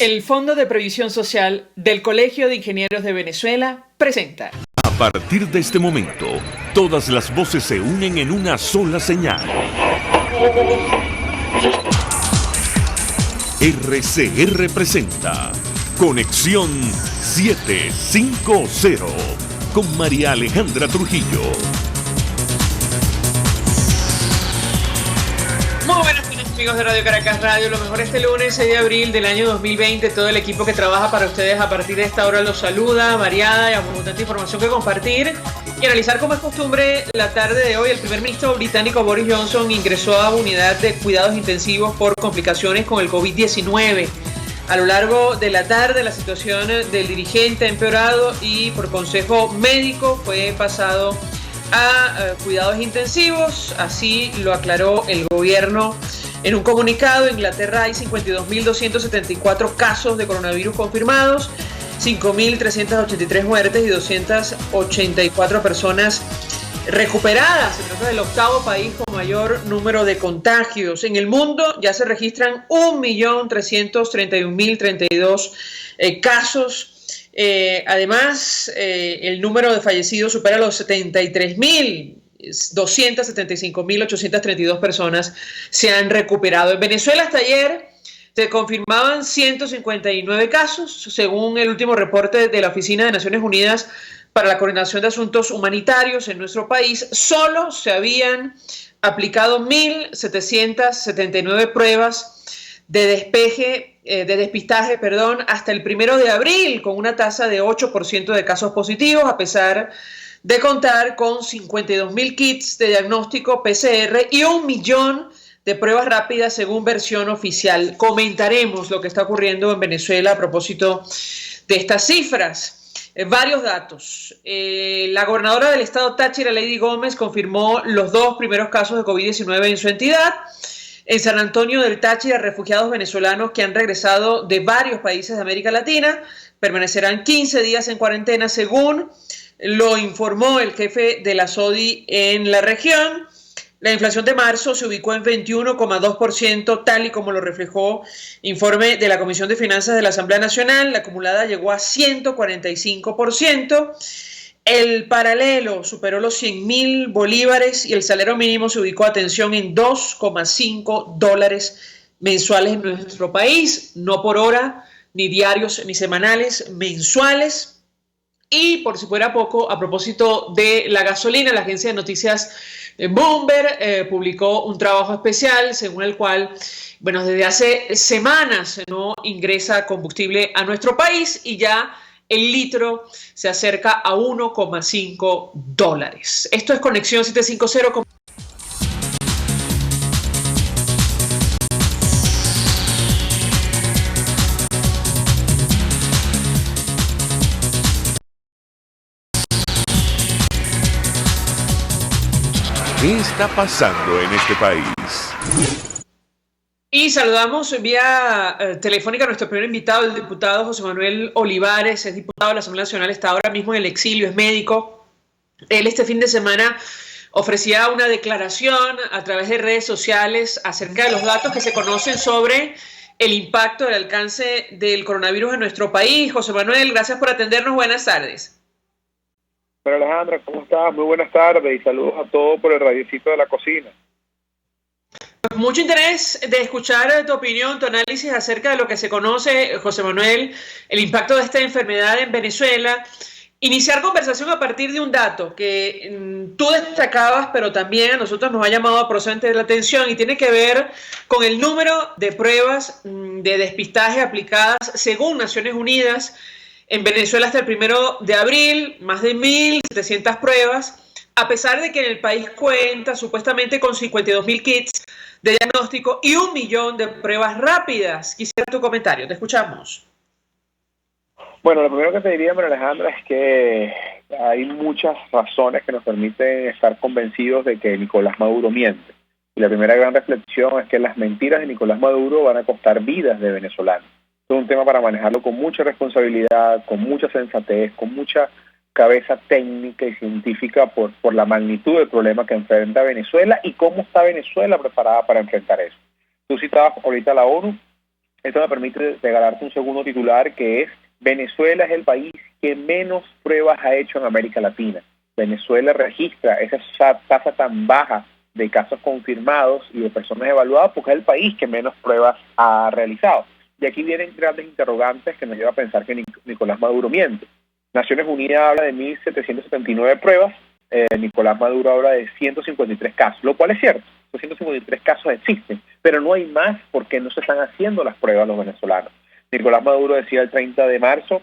El Fondo de Previsión Social del Colegio de Ingenieros de Venezuela presenta. A partir de este momento, todas las voces se unen en una sola señal. RCR presenta Conexión 750 con María Alejandra Trujillo. Muy buenas noches, amigos de Radio Caracas Radio. Lo mejor este lunes 6 de abril del año 2020. Todo el equipo que trabaja para ustedes a partir de esta hora los saluda, variada y abundante información que compartir y analizar, como es costumbre, la tarde de hoy. El primer ministro británico Boris Johnson ingresó a unidad de cuidados intensivos por complicaciones con el COVID-19. A lo largo de la tarde, la situación del dirigente ha empeorado y por consejo médico fue pasado a cuidados intensivos. Así lo aclaró el gobierno en un comunicado. En Inglaterra hay 52.274 casos de coronavirus confirmados, 5.383 muertes y 284 personas recuperadas. Se trata del octavo país con mayor número de contagios. En el mundo ya se registran 1.331.032 casos. Además, el número de fallecidos supera los 73.000. 275.832 personas se han recuperado. En Venezuela hasta ayer se confirmaban 159 casos, según el último reporte de la Oficina de Naciones Unidas para la Coordinación de Asuntos Humanitarios. En nuestro país solo se habían aplicado 1.779 pruebas de despistaje, hasta el 1 de abril, con una tasa de 8% de casos positivos, a pesar de contar con 52.000 kits de diagnóstico PCR y 1 millón de pruebas rápidas según versión oficial. Comentaremos lo que está ocurriendo en Venezuela a propósito de estas cifras. Varios datos. La gobernadora del estado Táchira, Lady Gómez, confirmó los 2 primeros casos de COVID-19 en su entidad. En San Antonio del Táchira, refugiados venezolanos que han regresado de varios países de América Latina permanecerán 15 días en cuarentena, según lo informó el jefe de la SODI en la región. La inflación de marzo se ubicó en 21,2%, tal y como lo reflejó informe de la Comisión de Finanzas de la Asamblea Nacional. La acumulada llegó a 145%. El paralelo superó los 100.000 bolívares y el salario mínimo se ubicó, atención, en $2,5 mensuales en nuestro país, no por hora, ni diarios, ni semanales, mensuales. Y por si fuera poco, a propósito de la gasolina, la agencia de noticias Bloomberg publicó un trabajo especial según el cual, desde hace semanas no ingresa combustible a nuestro país y ya el litro se acerca a $1,5. Esto es Conexión 750. ¿Qué está pasando en este país? Y saludamos vía telefónica a nuestro primer invitado, el diputado José Manuel Olivares. Es diputado de la Asamblea Nacional, está ahora mismo en el exilio, es médico. Él este fin de semana ofrecía una declaración a través de redes sociales acerca de los datos que se conocen sobre el impacto del alcance del coronavirus en nuestro país. José Manuel, gracias por atendernos. Buenas tardes. Pero Alejandra, ¿cómo estás? Muy buenas tardes y saludos a todos por el radiocito de la cocina. Mucho interés de escuchar tu opinión, tu análisis acerca de lo que se conoce, José Manuel, el impacto de esta enfermedad en Venezuela. Iniciar conversación a partir de un dato que tú destacabas, pero también a nosotros nos ha llamado procedente la atención y tiene que ver con el número de pruebas de despistaje aplicadas según Naciones Unidas. En Venezuela hasta el 1 de abril, más de 1.700 pruebas, a pesar de que en el país cuenta supuestamente con 52.000 kits de diagnóstico y 1 millón de pruebas rápidas. Quisiera tu comentario, te escuchamos. Bueno, lo primero que te diría, María Alejandra, es que hay muchas razones que nos permiten estar convencidos de que Nicolás Maduro miente. Y la primera gran reflexión es que las mentiras de Nicolás Maduro van a costar vidas de venezolanos. Es un tema para manejarlo con mucha responsabilidad, con mucha sensatez, con mucha cabeza técnica y científica por la magnitud del problema que enfrenta Venezuela y cómo está Venezuela preparada para enfrentar eso. Tú citabas ahorita la ONU. Esto me permite regalarte un segundo titular, que es: Venezuela es el país que menos pruebas ha hecho en América Latina. Venezuela registra esa tasa tan baja de casos confirmados y de personas evaluadas porque es el país que menos pruebas ha realizado. Y aquí vienen grandes interrogantes que nos llevan a pensar que Nicolás Maduro miente. Naciones Unidas habla de 1.779 pruebas, Nicolás Maduro habla de 153 casos, lo cual es cierto. Los 153 casos existen, pero no hay más porque no se están haciendo las pruebas los venezolanos. Nicolás Maduro decía el 30 de marzo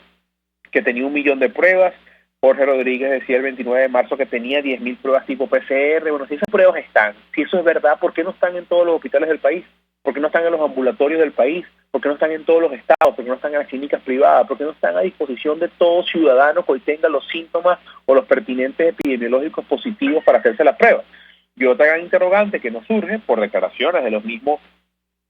que tenía 1 millón de pruebas. Jorge Rodríguez decía el 29 de marzo que tenía 10.000 pruebas tipo PCR. Bueno, si esas pruebas están, si eso es verdad, ¿por qué no están en todos los hospitales del país? ¿Por qué no están en los ambulatorios del país? ¿Por qué no están en todos los estados? ¿Por qué no están en las clínicas privadas? ¿Por qué no están a disposición de todo ciudadano que hoy tenga los síntomas o los pertinentes epidemiológicos positivos para hacerse la prueba? Y otra gran interrogante que nos surge por declaraciones de los mismos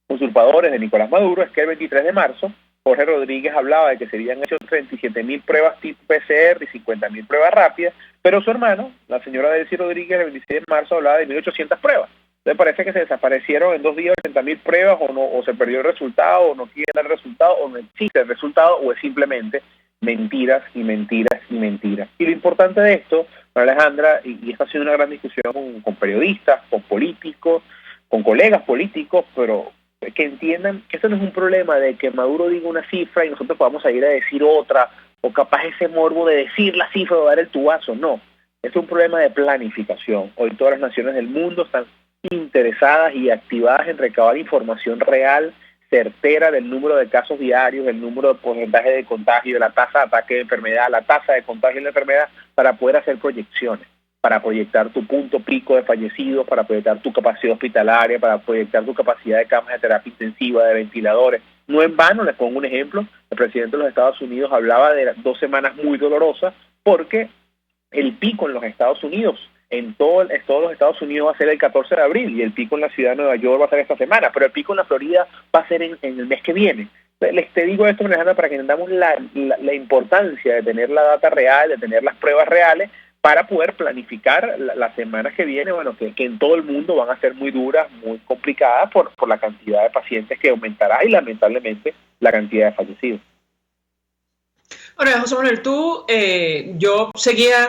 usurpadores de Nicolás Maduro es que el 23 de marzo Jorge Rodríguez hablaba de que se habían hecho 37.000 pruebas tipo PCR y 50.000 pruebas rápidas, pero su hermano, la señora Delcy Rodríguez, el 26 de marzo hablaba de 1.800 pruebas. Entonces parece que se desaparecieron en 2 días 80.000 pruebas, o no, o se perdió el resultado, o no quieren dar el resultado, o no existe el resultado, o es simplemente mentiras y mentiras y mentiras. Y lo importante de esto, Alejandra, y esta ha sido una gran discusión con periodistas, con políticos, con colegas políticos, pero que entiendan que esto no es un problema de que Maduro diga una cifra y nosotros podamos ir a decir otra, o capaz ese morbo de decir la cifra o dar el tubazo. No, es un problema de planificación. Hoy todas las naciones del mundo están interesadas y activadas en recabar información real, certera, del número de casos diarios, el número de porcentaje de contagio, la tasa de ataque de enfermedad, la tasa de contagio de la enfermedad, para poder hacer proyecciones, para proyectar tu punto pico de fallecidos, para proyectar tu capacidad hospitalaria, para proyectar tu capacidad de camas de terapia intensiva, de ventiladores. No en vano, les pongo un ejemplo, el presidente de los Estados Unidos hablaba de 2 semanas muy dolorosas porque el pico en los Estados Unidos, en todos los Estados Unidos, va a ser el 14 de abril y el pico en la ciudad de Nueva York va a ser esta semana, pero el pico en la Florida va a ser en el mes que viene. Te digo esto, Alejandra, para que entendamos la importancia de tener la data real, de tener las pruebas reales, para poder planificar las semanas que vienen, bueno, que en todo el mundo van a ser muy duras, muy complicadas por la cantidad de pacientes que aumentará y lamentablemente la cantidad de fallecidos. Ahora, José Manuel, yo seguía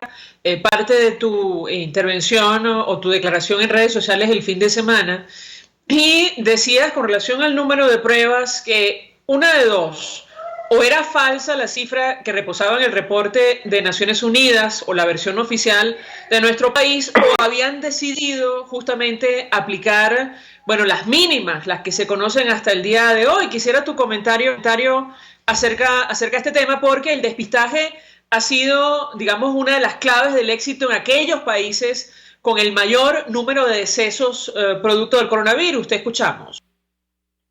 parte de tu intervención o tu declaración en redes sociales el fin de semana y decías con relación al número de pruebas que una de dos: o era falsa la cifra que reposaba en el reporte de Naciones Unidas o la versión oficial de nuestro país, o habían decidido justamente aplicar, bueno, las mínimas, las que se conocen hasta el día de hoy. Quisiera tu comentario acerca de este tema, porque el despistaje ha sido, digamos, una de las claves del éxito en aquellos países con el mayor número de decesos producto del coronavirus. Te escuchamos.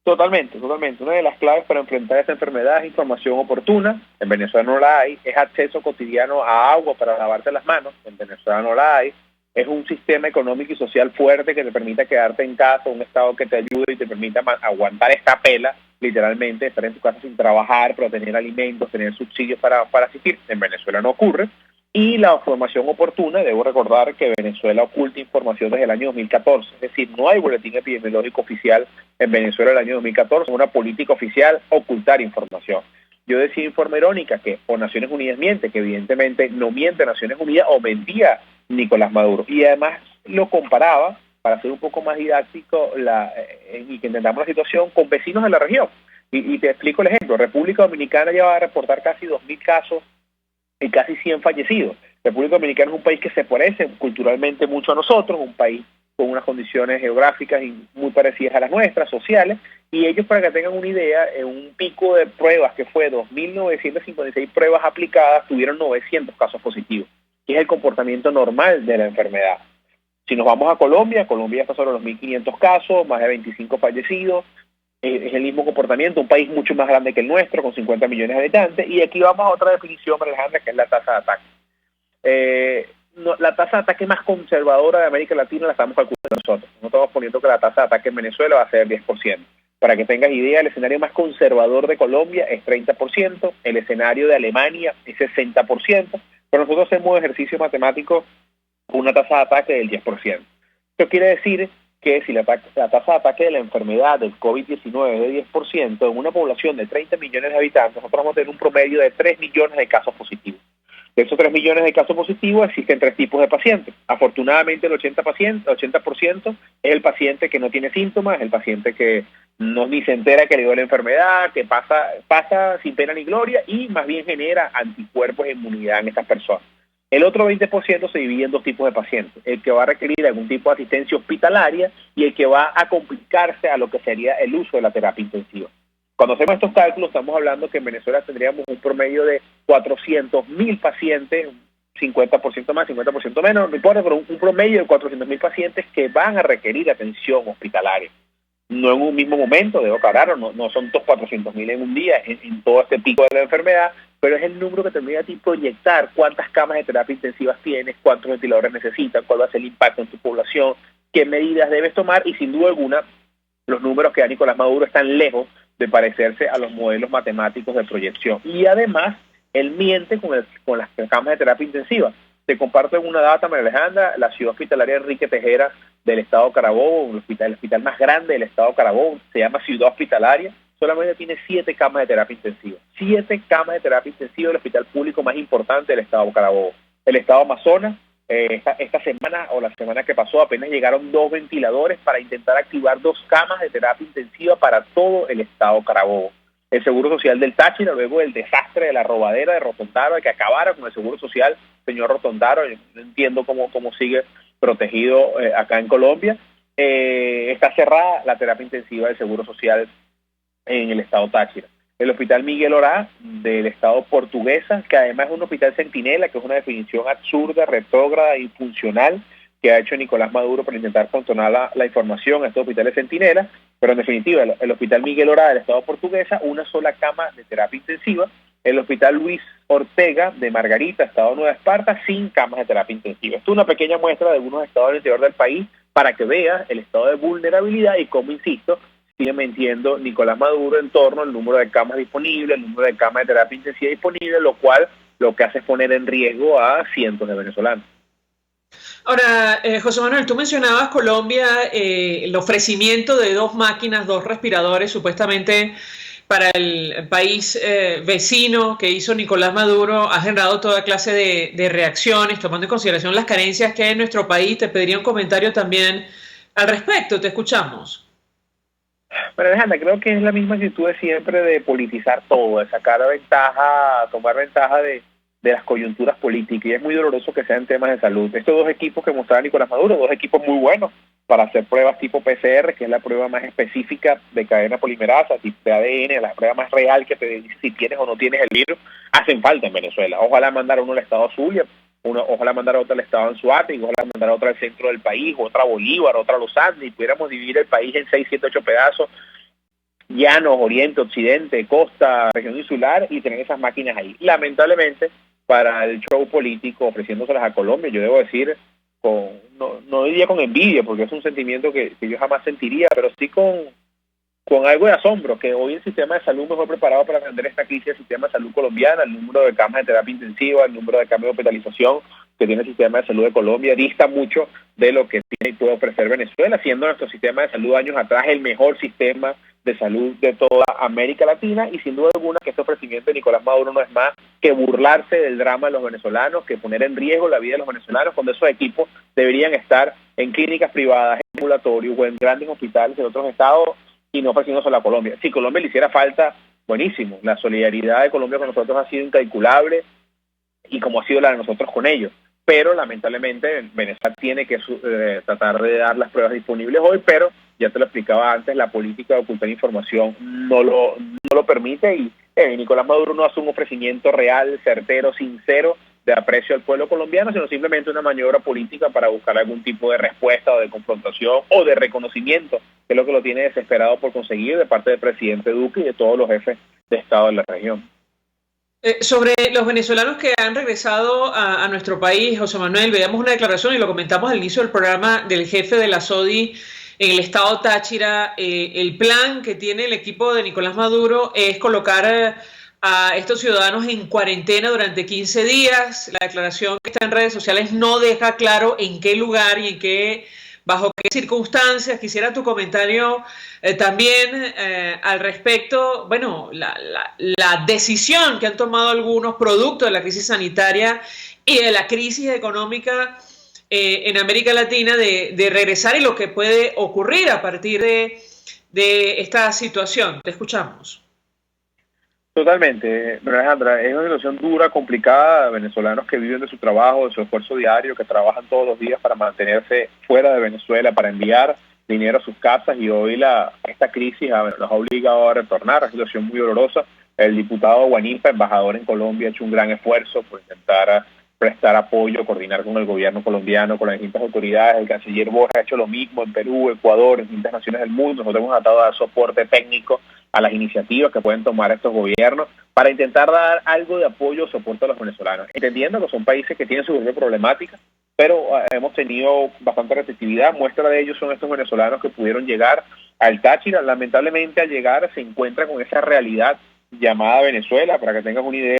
Totalmente. Una de las claves para enfrentar esta enfermedad es información oportuna. En Venezuela no la hay. Es acceso cotidiano a agua para lavarte las manos. En Venezuela no la hay. Es un sistema económico y social fuerte que te permita quedarte en casa, un Estado que te ayude y te permita aguantar esta pela, literalmente, estar en tu casa sin trabajar, pero tener alimentos, tener subsidios para asistir. En Venezuela no ocurre. Y la información oportuna, debo recordar que Venezuela oculta información desde el año 2014, es decir, no hay boletín epidemiológico oficial en Venezuela del año 2014, una política oficial ocultar información. Yo decía en forma irónica que o Naciones Unidas miente, que evidentemente no miente Naciones Unidas, o mentía Nicolás Maduro. Y además lo comparaba, para ser un poco más didáctico y que entendamos la situación, con vecinos de la región. Y te explico el ejemplo. República Dominicana ya va a reportar casi 2.000 casos y casi 100 fallecidos. República Dominicana es un país que se parece culturalmente mucho a nosotros, un país con unas condiciones geográficas y muy parecidas a las nuestras, sociales, y ellos, para que tengan una idea, en un pico de pruebas que fue 2.956 pruebas aplicadas, tuvieron 900 casos positivos, que es el comportamiento normal de la enfermedad. Si nos vamos a Colombia ya está sobre los 1.500 casos, más de 25 fallecidos. Es el mismo comportamiento, un país mucho más grande que el nuestro, con 50 millones de habitantes, y aquí vamos a otra definición, Alejandra, que es la tasa de ataque. La tasa de ataque más conservadora de América Latina la estamos calculando nosotros. No estamos poniendo que la tasa de ataque en Venezuela va a ser 10%. Para que tengas idea, el escenario más conservador de Colombia es 30%, el escenario de Alemania es 60%, pero nosotros hacemos ejercicio matemático con una tasa de ataque del 10%. Esto quiere decir que si la tasa de ataque de la enfermedad del COVID-19 es de 10%, en una población de 30 millones de habitantes, nosotros vamos a tener un promedio de 3 millones de casos positivos. De esos 3 millones de casos positivos existen 3 tipos de pacientes. Afortunadamente el 80% es el paciente que no tiene síntomas, es el paciente que no ni se entera que le dio la enfermedad, que pasa sin pena ni gloria y más bien genera anticuerpos e inmunidad en estas personas. El otro 20% se divide en 2 tipos de pacientes, el que va a requerir algún tipo de asistencia hospitalaria y el que va a complicarse a lo que sería el uso de la terapia intensiva. Cuando hacemos estos cálculos estamos hablando que en Venezuela tendríamos un promedio de 400.000 pacientes, 50% más, 50% menos, no importa, pero un promedio de 400.000 pacientes que van a requerir atención hospitalaria. No en un mismo momento, debo aclarar, no son todos 400.000 en un día, en todo este pico de la enfermedad, pero es el número que tendría a ti proyectar cuántas camas de terapia intensivas tienes, cuántos ventiladores necesitas, cuál va a ser el impacto en tu población, qué medidas debes tomar y sin duda alguna los números que da Nicolás Maduro están lejos de parecerse a los modelos matemáticos de proyección. Y además, él miente con las camas de terapia intensiva. Te comparto una data, María Alejandra, la ciudad hospitalaria Enrique Tejera del estado Carabobo, el hospital más grande del estado Carabobo, se llama Ciudad Hospitalaria, solamente tiene 7 camas de terapia intensiva. 7 camas de terapia intensiva, el hospital público más importante del estado Carabobo. El estado Amazonas, esta semana o la semana que pasó apenas llegaron 2 ventiladores para intentar activar 2 camas de terapia intensiva para todo el estado Carabobo. El Seguro Social del Táchira, luego del desastre de la robadera de Rotondaro, de que acabara con el Seguro Social, señor Rotondaro, yo no entiendo cómo sigue protegido acá en Colombia, está cerrada la terapia intensiva del Seguro Social en el estado Táchira. El Hospital Miguel Orá del estado Portuguesa, que además es un hospital centinela, que es una definición absurda, retrógrada e infuncional que ha hecho Nicolás Maduro para intentar controlar la información a estos hospitales centinelas, pero en definitiva el Hospital Miguel Orá del estado Portuguesa, una sola cama de terapia intensiva. El Hospital Luis Ortega de Margarita, estado Nueva Esparta, sin camas de terapia intensiva. Esto es una pequeña muestra de algunos estados del interior del país para que veas el estado de vulnerabilidad y cómo, insisto, sigue mintiendo Nicolás Maduro en torno al número de camas disponibles, el número de camas de terapia intensiva disponibles, lo cual lo que hace es poner en riesgo a cientos de venezolanos. Ahora, José Manuel, tú mencionabas Colombia, el ofrecimiento de 2 máquinas, 2 respiradores, supuestamente para el país vecino que hizo Nicolás Maduro, ha generado toda clase de reacciones, tomando en consideración las carencias que hay en nuestro país. Te pediría un comentario también al respecto, te escuchamos. Bueno, Alejandra, creo que es la misma actitud de siempre de politizar todo, de sacar ventaja, tomar ventaja de las coyunturas políticas, y es muy doloroso que sean temas de salud. Estos 2 equipos que mostraba Nicolás Maduro, 2 equipos muy buenos para hacer pruebas tipo PCR, que es la prueba más específica de cadena polimerasa, tipo de ADN, la prueba más real que te dice si tienes o no tienes el virus, hacen falta en Venezuela. Ojalá mandar uno al estado Zulia, ojalá mandar otro al estado Anzoátegui, ojalá mandar otra al centro del país, otra a Bolívar, otra a Los Andes, y pudiéramos dividir el país en 6, 7, 8 pedazos, llanos, oriente, occidente, costa, región insular, y tener esas máquinas ahí. Lamentablemente, para el show político, ofreciéndoselas a Colombia, yo debo decir, no diría con envidia, porque es un sentimiento que yo jamás sentiría, pero sí con algo de asombro, que hoy el sistema de salud mejor preparado para atender esta crisis del sistema de salud colombiana, el número de camas de terapia intensiva, el número de camas de hospitalización que tiene el sistema de salud de Colombia, dista mucho de lo que tiene y puede ofrecer Venezuela, siendo nuestro sistema de salud años atrás el mejor sistema de salud de toda América Latina, y sin duda alguna que este ofrecimiento de Nicolás Maduro no es más que burlarse del drama de los venezolanos, que poner en riesgo la vida de los venezolanos, cuando esos equipos deberían estar en clínicas privadas, en ambulatorios o en grandes hospitales de otros estados, y no ofreciéndose a Colombia. Si Colombia le hiciera falta, buenísimo, la solidaridad de Colombia con nosotros ha sido incalculable, y como ha sido la de nosotros con ellos, pero lamentablemente Venezuela tiene que tratar de dar las pruebas disponibles hoy, pero ya te lo explicaba antes, la política de ocultar información no lo permite, y Nicolás Maduro no hace un ofrecimiento real, certero, sincero de aprecio al pueblo colombiano, sino simplemente una maniobra política para buscar algún tipo de respuesta o de confrontación o de reconocimiento, que es lo que lo tiene desesperado por conseguir de parte del presidente Duque y de todos los jefes de Estado de la región. Sobre los venezolanos que han regresado a nuestro país, José Manuel, veíamos una declaración y lo comentamos al inicio del programa del jefe de la SODI en el estado Táchira. El plan que tiene el equipo de Nicolás Maduro es colocar a estos ciudadanos en cuarentena durante 15 días. La declaración que está en redes sociales no deja claro en qué lugar y en qué bajo qué circunstancias. Quisiera tu comentario también al respecto. Bueno, la decisión que han tomado algunos producto de la crisis sanitaria y de la crisis económica en América Latina de regresar y lo que puede ocurrir a partir de esta situación. Te escuchamos. Totalmente, pero Alejandra, es una situación dura, complicada, venezolanos que viven de su trabajo, de su esfuerzo diario, que trabajan todos los días para mantenerse fuera de Venezuela, para enviar dinero a sus casas, y hoy esta crisis los ha obligado a retornar, una situación muy dolorosa. El diputado Guanipa, embajador en Colombia, ha hecho un gran esfuerzo por intentar prestar apoyo, coordinar con el gobierno colombiano, con las distintas autoridades. El canciller Borja ha hecho lo mismo en Perú, Ecuador, en distintas naciones del mundo. Nosotros hemos tratado de dar soporte técnico a las iniciativas que pueden tomar estos gobiernos para intentar dar algo de apoyo o soporte a los venezolanos, entendiendo que son países que tienen su propia problemática, pero hemos tenido bastante receptividad. Muestra de ello son estos venezolanos que pudieron llegar al Táchira. Lamentablemente, al llegar se encuentra con esa realidad llamada Venezuela. Para que tengas una idea,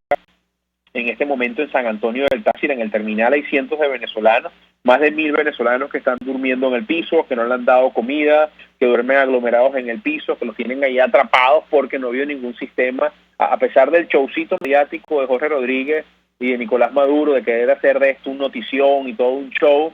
en este momento en San Antonio del Táchira, en el terminal, hay cientos de venezolanos, más de 1.000 venezolanos que están durmiendo en el piso, que no le han dado comida, que duermen aglomerados en el piso, que los tienen ahí atrapados porque no ha habido ningún sistema, a pesar del showcito mediático de Jorge Rodríguez y de Nicolás Maduro, de querer hacer de esto una notición y todo un show.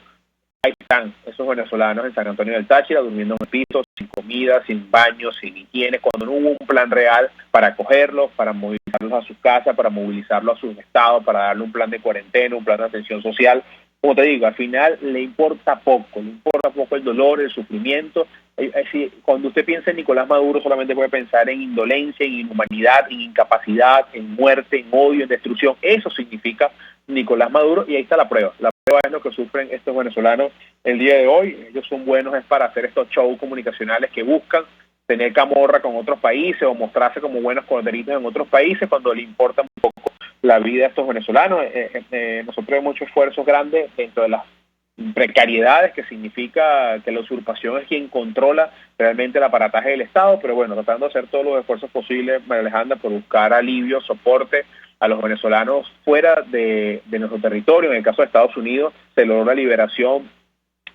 Ahí están esos venezolanos en San Antonio del Táchira durmiendo en el piso, sin comida, sin baño, sin higiene, cuando no hubo un plan real para acogerlos, para movilizarlos a sus casas, para movilizarlos a sus estados, para darle un plan de cuarentena, un plan de atención social. Como te digo, al final le importa poco el dolor, el sufrimiento. Cuando usted piensa en Nicolás Maduro, solamente puede pensar en indolencia, en inhumanidad, en incapacidad, en muerte, en odio, en destrucción. Eso significa Nicolás Maduro, y ahí está la prueba. La prueba es lo que sufren estos venezolanos el día de hoy. Ellos son buenos para hacer estos shows comunicacionales que buscan tener camorra con otros países o mostrarse como buenos corderitos en otros países, cuando le importa un poco la vida de estos venezolanos. Nosotros hemos hecho esfuerzos grandes dentro de las precariedades que significa que la usurpación es quien controla realmente el aparataje del Estado, pero bueno, tratando de hacer todos los esfuerzos posibles, María Alejandra, por buscar alivio, soporte a los venezolanos fuera de nuestro territorio. En el caso de Estados Unidos se logró la liberación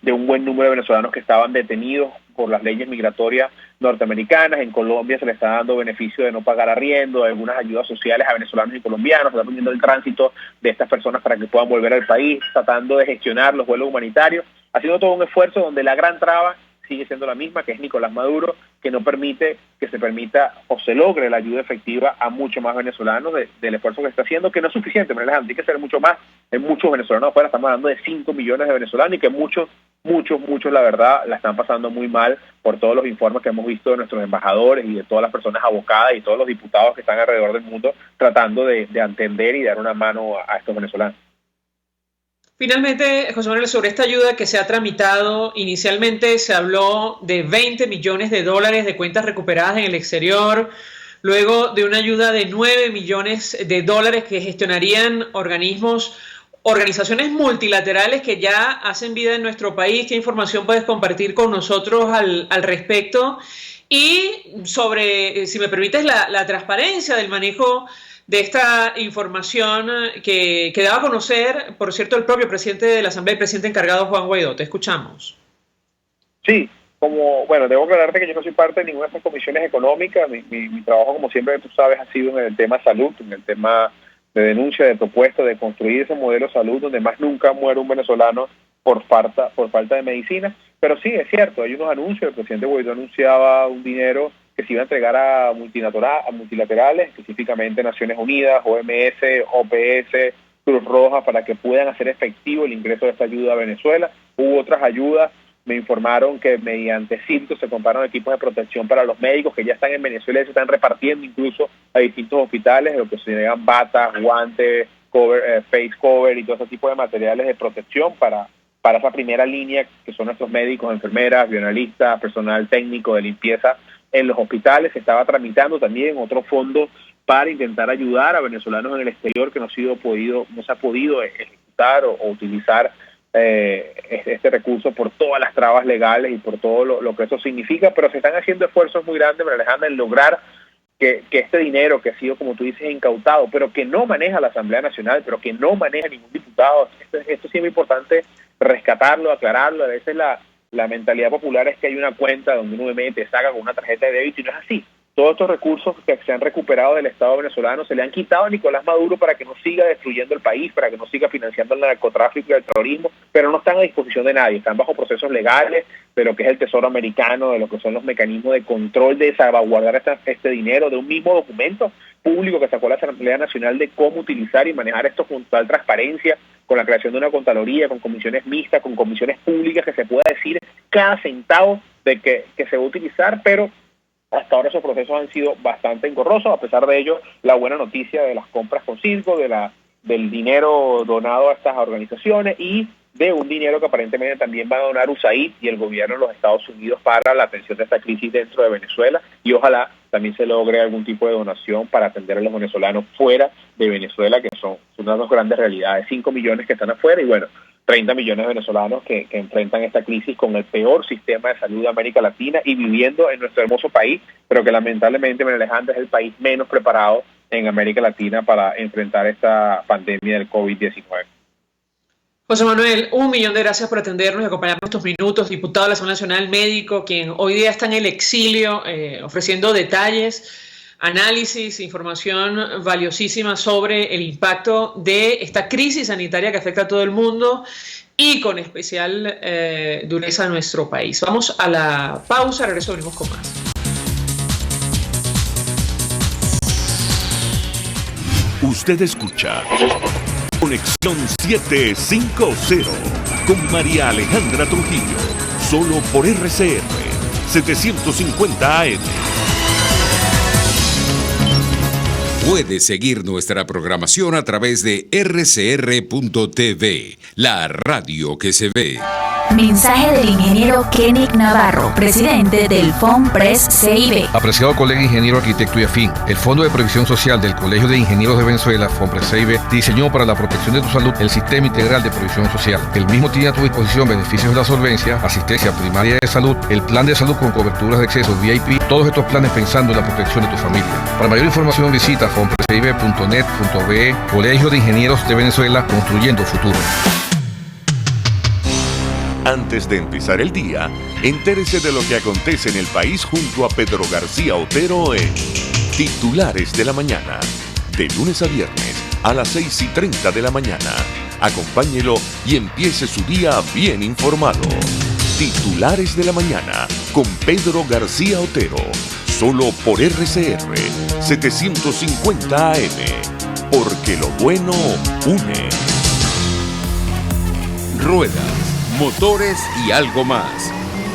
de un buen número de venezolanos que estaban detenidos por las leyes migratorias norteamericanas. En Colombia se le está dando beneficio de no pagar arriendo, algunas ayudas sociales a venezolanos y colombianos, se está poniendo el tránsito de estas personas para que puedan volver al país, tratando de gestionar los vuelos humanitarios, haciendo todo un esfuerzo donde la gran traba sigue siendo la misma, que es Nicolás Maduro, que no permite que se permita o se logre la ayuda efectiva a muchos más venezolanos del esfuerzo que está haciendo, que no es suficiente, pero hay que hacer mucho más. Hay muchos venezolanos afuera, estamos hablando de 5 millones de venezolanos, y que muchos, la verdad, la están pasando muy mal por todos los informes que hemos visto de nuestros embajadores y de todas las personas abocadas y todos los diputados que están alrededor del mundo tratando de entender y dar una mano a estos venezolanos. Finalmente, José Manuel, sobre esta ayuda que se ha tramitado, inicialmente se habló de 20 millones de dólares de cuentas recuperadas en el exterior, luego de una ayuda de 9 millones de dólares que gestionarían organizaciones multilaterales que ya hacen vida en nuestro país. ¿Qué información puedes compartir con nosotros al respecto? Y sobre, si me permites, la transparencia del manejo de esta información que daba a conocer, por cierto, el propio presidente de la Asamblea, el presidente encargado Juan Guaidó. Te escuchamos. Sí, debo aclararte que yo no soy parte de ninguna de estas comisiones económicas. Mi trabajo, como siempre tú sabes, ha sido en el tema salud, en el tema de denuncia, de propuesta, de construir ese modelo de salud donde más nunca muere un venezolano por falta de medicina. Pero sí, es cierto, hay unos anuncios. El presidente Guaidó anunciaba un dinero que se iba a entregar a multilaterales, específicamente Naciones Unidas, OMS, OPS, Cruz Roja, para que puedan hacer efectivo el ingreso de esta ayuda a Venezuela. Hubo otras ayudas. Me informaron que mediante CIRTO se compraron equipos de protección para los médicos que ya están en Venezuela y se están repartiendo incluso a distintos hospitales, lo que se llaman batas, guantes, face cover y todo ese tipo de materiales de protección para esa primera línea, que son nuestros médicos, enfermeras, bioanalistas, personal técnico de limpieza en los hospitales. Se estaba tramitando también otro fondo para intentar ayudar a venezolanos en el exterior que no se ha podido ejecutar o utilizar este recurso por todas las trabas legales y por todo lo que eso significa, pero se están haciendo esfuerzos muy grandes, María Alejandra, en lograr que este dinero que ha sido, como tú dices, incautado, pero que no maneja la Asamblea Nacional, pero que no maneja ningún diputado, esto sí es muy importante rescatarlo, aclararlo. A veces la mentalidad popular es que hay una cuenta donde uno mete, saca con una tarjeta de débito, y no es así. Todos estos recursos que se han recuperado del Estado venezolano se le han quitado a Nicolás Maduro para que no siga destruyendo el país, para que no siga financiando el narcotráfico y el terrorismo, pero no están a disposición de nadie, están bajo procesos legales de lo que es el Tesoro americano, de lo que son los mecanismos de control de salvaguardar este dinero, de un mismo documento público que sacó la Asamblea Nacional de cómo utilizar y manejar esto con total transparencia, con la creación de una contraloría, con comisiones mixtas, con comisiones públicas, que se pueda decir cada centavo de que se va a utilizar, pero hasta ahora esos procesos han sido bastante engorrosos. A pesar de ello, la buena noticia de las compras con Circo, del dinero donado a estas organizaciones y de un dinero que aparentemente también va a donar USAID y el gobierno de los Estados Unidos para la atención de esta crisis dentro de Venezuela, y ojalá también se logre algún tipo de donación para atender a los venezolanos fuera de Venezuela, que son unas dos grandes realidades, 5 millones que están afuera y bueno, 30 millones de venezolanos que enfrentan esta crisis con el peor sistema de salud de América Latina y viviendo en nuestro hermoso país, pero que lamentablemente, María Alejandra, es el país menos preparado en América Latina para enfrentar esta pandemia del COVID-19. José Manuel, 1.000.000 de gracias por atendernos y acompañarnos estos minutos, diputado de la Asamblea Nacional, médico, quien hoy día está en el exilio, ofreciendo detalles, análisis, información valiosísima sobre el impacto de esta crisis sanitaria que afecta a todo el mundo y con especial dureza a nuestro país. Vamos a la pausa, regreso, venimos con más. Usted escucha Conexión 750 con María Alejandra Trujillo, solo por RCR 750 AM. Puede seguir nuestra programación a través de rcr.tv, la radio que se ve. Mensaje del ingeniero Kenneth Navarro, presidente del FONPRES CIB. Apreciado colega ingeniero, arquitecto y afín, el Fondo de Previsión Social del Colegio de Ingenieros de Venezuela, FONPRES CIB, diseñó para la protección de tu salud el Sistema Integral de Previsión Social. El mismo tiene a tu disposición beneficios de la solvencia, asistencia primaria de salud, el plan de salud con coberturas de acceso VIP, todos estos planes pensando en la protección de tu familia. Para mayor información visita fonprescib.net.be, Colegio de Ingenieros de Venezuela, construyendo futuro. Antes de empezar el día, entérese de lo que acontece en el país junto a Pedro García Otero en Titulares de la Mañana. De lunes a viernes a las 6:30 de la mañana. Acompáñelo y empiece su día bien informado. Titulares de la Mañana con Pedro García Otero. Solo por RCR 750 AM. Porque lo bueno une. Ruedas, motores y algo más.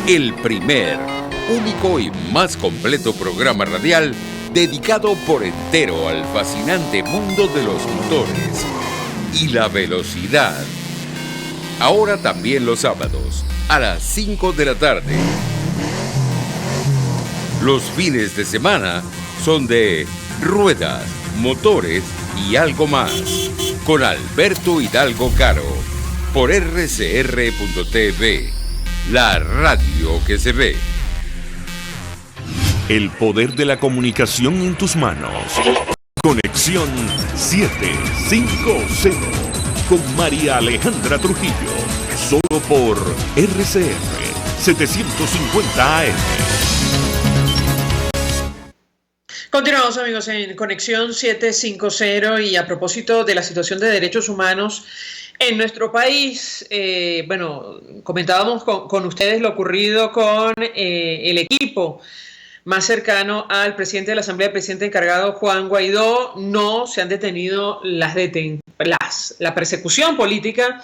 El primer, único y más completo programa radial dedicado por entero al fascinante mundo de los motores y la velocidad. Ahora también los sábados, a las 5 de la tarde. Los fines de semana son de Ruedas, Motores y algo más, con Alberto Hidalgo Caro, por rcr.tv, la radio que se ve. El poder de la comunicación en tus manos. Conexión 750 con María Alejandra Trujillo. Solo por RCR 750 AM. Continuamos, amigos, en Conexión 750 y a propósito de la situación de derechos humanos en nuestro país, comentábamos con ustedes lo ocurrido con el equipo más cercano al presidente de la Asamblea, el presidente encargado Juan Guaidó. No se han detenido la persecución política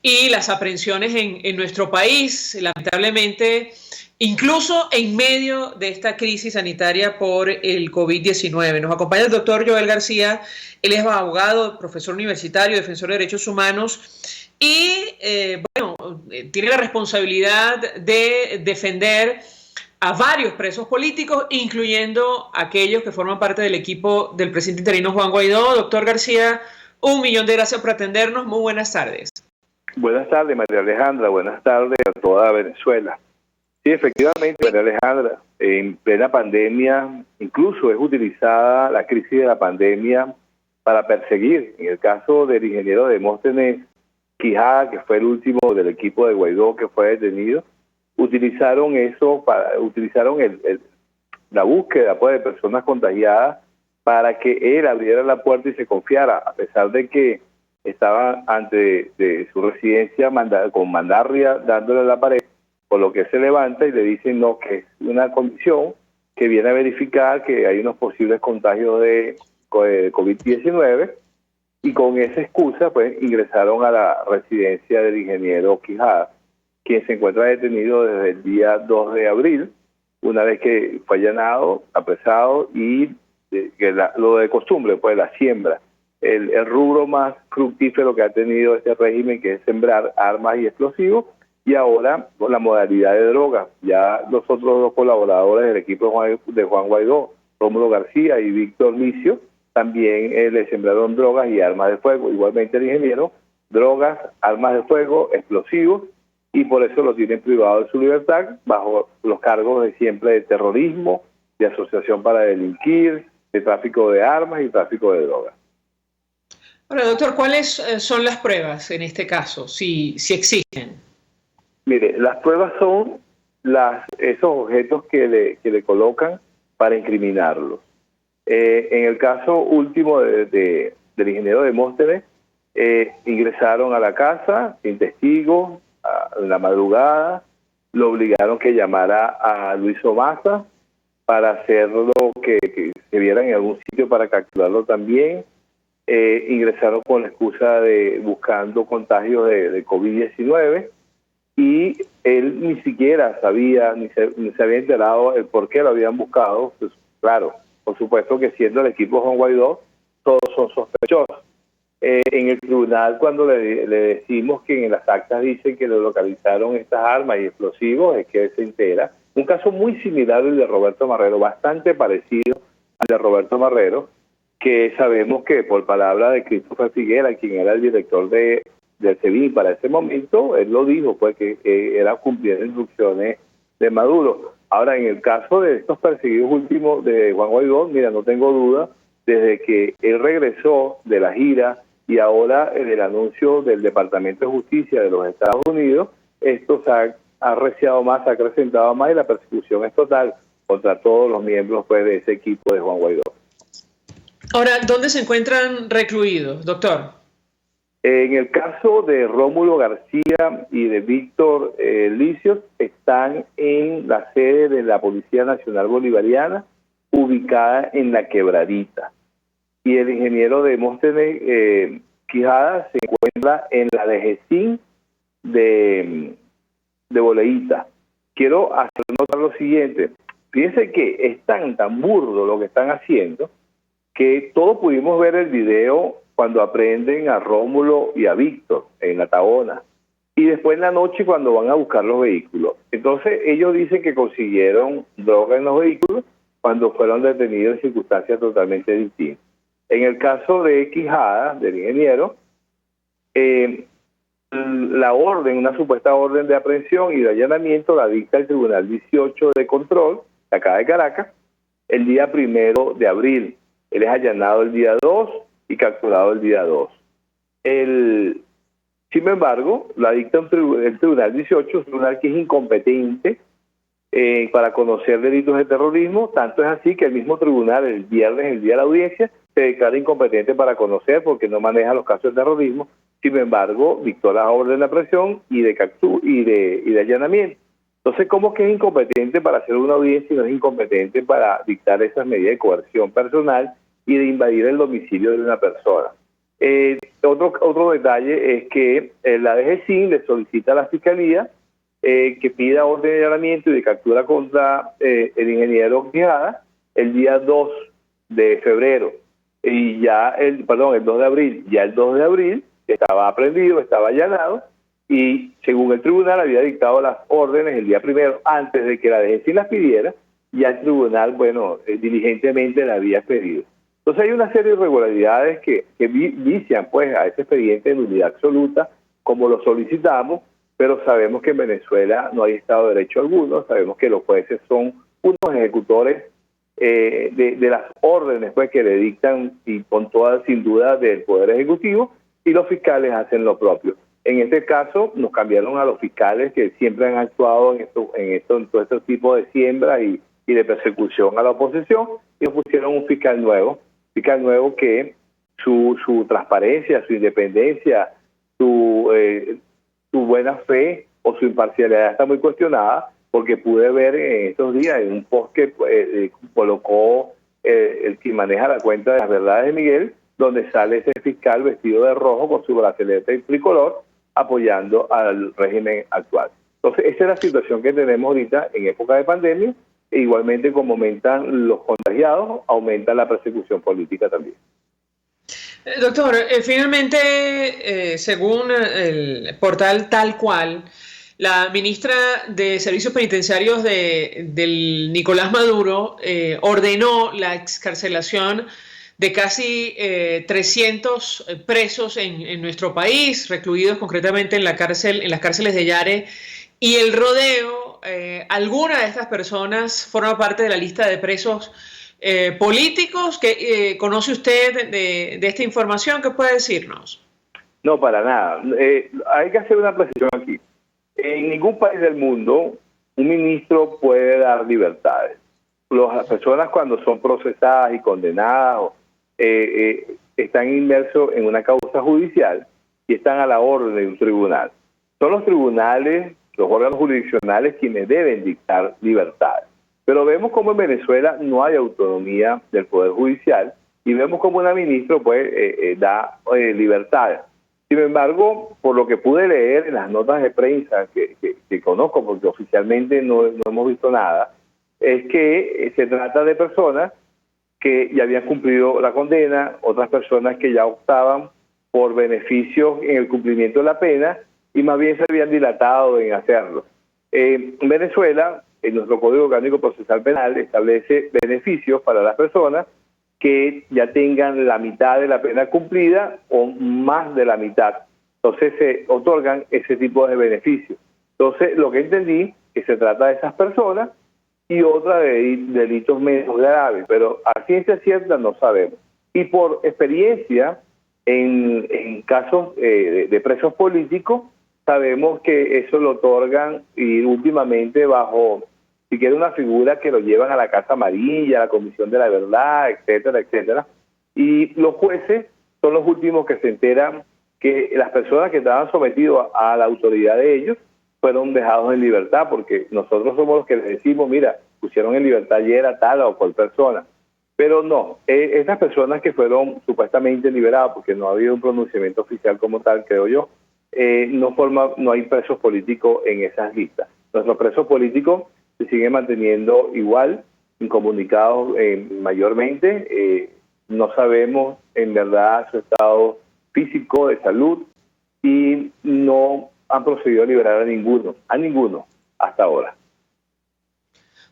y las aprehensiones en nuestro país, lamentablemente, incluso en medio de esta crisis sanitaria por el COVID-19. Nos acompaña el doctor Joel García. Él es abogado, profesor universitario, defensor de derechos humanos y, tiene la responsabilidad de defender a varios presos políticos, incluyendo aquellos que forman parte del equipo del presidente interino Juan Guaidó. Doctor García, 1.000.000 de gracias por atendernos. Muy buenas tardes. Buenas tardes, María Alejandra. Buenas tardes a toda Venezuela. Sí, efectivamente, María Alejandra, en plena pandemia, incluso es utilizada la crisis de la pandemia para perseguir. En el caso del ingeniero Demóstenes Quijada, que fue el último del equipo de Guaidó que fue detenido, utilizaron la búsqueda pues, de personas contagiadas para que él abriera la puerta y se confiara, a pesar de que estaba ante de su residencia con mandarria dándole a la pared, por lo que se levanta y le dicen no, que es una condición que viene a verificar que hay unos posibles contagios de COVID-19, y con esa excusa pues ingresaron a la residencia del ingeniero Quijada, quien se encuentra detenido desde el día 2 de abril, una vez que fue allanado, apresado y lo de costumbre, pues la siembra. El rubro más fructífero que ha tenido este régimen, que es sembrar armas y explosivos, y ahora con la modalidad de drogas. Ya los otros dos colaboradores del equipo de Juan Guaidó, Rómulo García y Víctor Micio, también le sembraron drogas y armas de fuego. Igualmente el ingeniero, drogas, armas de fuego, explosivos, y por eso lo tienen privado de su libertad bajo los cargos de siempre de terrorismo, de asociación para delinquir, de tráfico de armas y tráfico de drogas. Ahora, doctor, ¿cuáles son las pruebas en este caso, si existen? Mire, las pruebas son esos objetos que le colocan para incriminarlos. En el caso último del ingeniero Demóstenes, ingresaron a la casa sin testigos en la madrugada, lo obligaron que llamara a Luis Omasa para hacerlo que se viera en algún sitio para capturarlo también. Ingresaron con la excusa de buscando contagios de COVID-19, y él ni siquiera sabía, ni se había enterado el por qué lo habían buscado. Pues, claro, por supuesto que siendo el equipo Juan Guaidó, todos son sospechosos. En el tribunal, cuando le decimos que en las actas dicen que le localizaron estas armas y explosivos, es que él se entera. Un caso muy similar al de Roberto Marrero, bastante parecido al de Roberto Marrero, que sabemos que por palabra de Christopher Figuera, quien era el director del SEBIN para ese momento, él lo dijo, pues que era cumplir instrucciones de Maduro. Ahora, en el caso de estos perseguidos últimos de Juan Guaidó, mira, no tengo duda, desde que él regresó de la gira y ahora en el anuncio del Departamento de Justicia de los Estados Unidos, esto se ha arreciado más, se ha acrecentado más, y la persecución es total contra todos los miembros pues, de ese equipo de Juan Guaidó. Ahora, ¿dónde se encuentran recluidos, doctor? En el caso de Rómulo García y de Víctor Licios, están en la sede de la Policía Nacional Bolivariana, ubicada en La Quebradita. Y el ingeniero Demóstenes Quijada se encuentra en la DGCIN de Boleíta. Quiero hacer notar lo siguiente. Fíjense que es tan burdo lo que están haciendo, que todos pudimos ver el video cuando aprenden a Rómulo y a Víctor en la Tabona, y después en la noche cuando van a buscar los vehículos. Entonces ellos dicen que consiguieron droga en los vehículos cuando fueron detenidos en circunstancias totalmente distintas. En el caso de Quijada, del ingeniero, la orden, una supuesta orden de aprehensión y de allanamiento la dicta el Tribunal 18 de Control, de acá de Caracas, el día 1 de abril. Él es allanado el día 2 y capturado el día 2. Sin embargo, la dicta el Tribunal 18, un tribunal que es incompetente para conocer delitos de terrorismo, tanto es así que el mismo tribunal el viernes, el día de la audiencia, se declara incompetente para conocer porque no maneja los casos de terrorismo. Sin embargo, dictó la orden de aprehensión y de captura y de allanamiento. Entonces, ¿cómo que es incompetente para hacer una audiencia y no es incompetente para dictar esas medidas de coerción personal y de invadir el domicilio de una persona? Otro detalle es que la DGCIN le solicita a la Fiscalía que pida orden de allanamiento y de captura contra el ingeniero Quijada el día 2 de febrero. Y ya el 2 de abril. Ya el 2 de abril estaba aprehendido, estaba allanado, y según el tribunal había dictado las órdenes el día 1 antes de que la DGCIN las pidiera, ya el tribunal, diligentemente la había pedido. Entonces hay una serie de irregularidades que vician pues a ese expediente de nulidad absoluta, como lo solicitamos, pero sabemos que en Venezuela no hay Estado de Derecho alguno, sabemos que los jueces son unos ejecutores de las órdenes pues que le dictan, y con toda sin duda, del Poder Ejecutivo, y los fiscales hacen lo propio. En este caso nos cambiaron a los fiscales que siempre han actuado en todo este tipo de siembra y de persecución a la oposición, y nos pusieron un fiscal nuevo que su transparencia, su independencia, su buena fe o su imparcialidad está muy cuestionada, porque pude ver en estos días en un post que colocó el que maneja la cuenta de las verdades de Miguel, donde sale ese fiscal vestido de rojo con su brazalete tricolor apoyando al régimen actual. Entonces, esa es la situación que tenemos ahorita en época de pandemia. E igualmente, como aumentan los contagiados, aumenta la persecución política también. Doctor, finalmente, según el portal Tal Cual, la ministra de Servicios Penitenciarios del Nicolás Maduro ordenó la excarcelación de casi 300 presos en nuestro país, recluidos concretamente en las cárceles de Yare y El Rodeo. ¿Alguna de estas personas forma parte de la lista de presos políticos? ¿Conoce usted de esta información? ¿Qué puede decirnos? No, para nada. Hay que hacer una precisión aquí. En ningún país del mundo un ministro puede dar libertades. Las personas, cuando son procesadas y condenadas, están inmersos en una causa judicial y están a la orden de un tribunal. Son los tribunales, los órganos jurisdiccionales, quienes deben dictar libertades. Pero vemos como en Venezuela no hay autonomía del Poder Judicial y vemos como una ministra da libertades. Sin embargo, por lo que pude leer en las notas de prensa que conozco, porque oficialmente no hemos visto nada, es que se trata de personas que ya habían cumplido la condena, otras personas que ya optaban por beneficios en el cumplimiento de la pena y más bien se habían dilatado en hacerlo. En Venezuela, en nuestro Código Orgánico Procesal Penal establece beneficios para las personas que ya tengan la mitad de la pena cumplida o más de la mitad. Entonces se otorgan ese tipo de beneficios. Entonces lo que entendí que se trata de esas personas y otra de delitos menos graves, pero a ciencia cierta no sabemos. Y por experiencia en casos de presos políticos, sabemos que eso lo otorgan y últimamente bajo, si quiere, una figura que lo llevan a la Casa Amarilla, a la Comisión de la Verdad, etcétera, etcétera. Y los jueces son los últimos que se enteran que las personas que estaban sometidas a la autoridad de ellos fueron dejados en libertad, porque nosotros somos los que les decimos, mira, pusieron en libertad ayer a tal o cual persona. Pero no, estas personas que fueron supuestamente liberadas, porque no ha habido un pronunciamiento oficial como tal, creo yo, no hay presos políticos en esas listas. Nuestros presos políticos se siguen manteniendo igual, incomunicados mayormente. No sabemos en verdad su estado físico de salud y no han procedido a liberar a ninguno hasta ahora.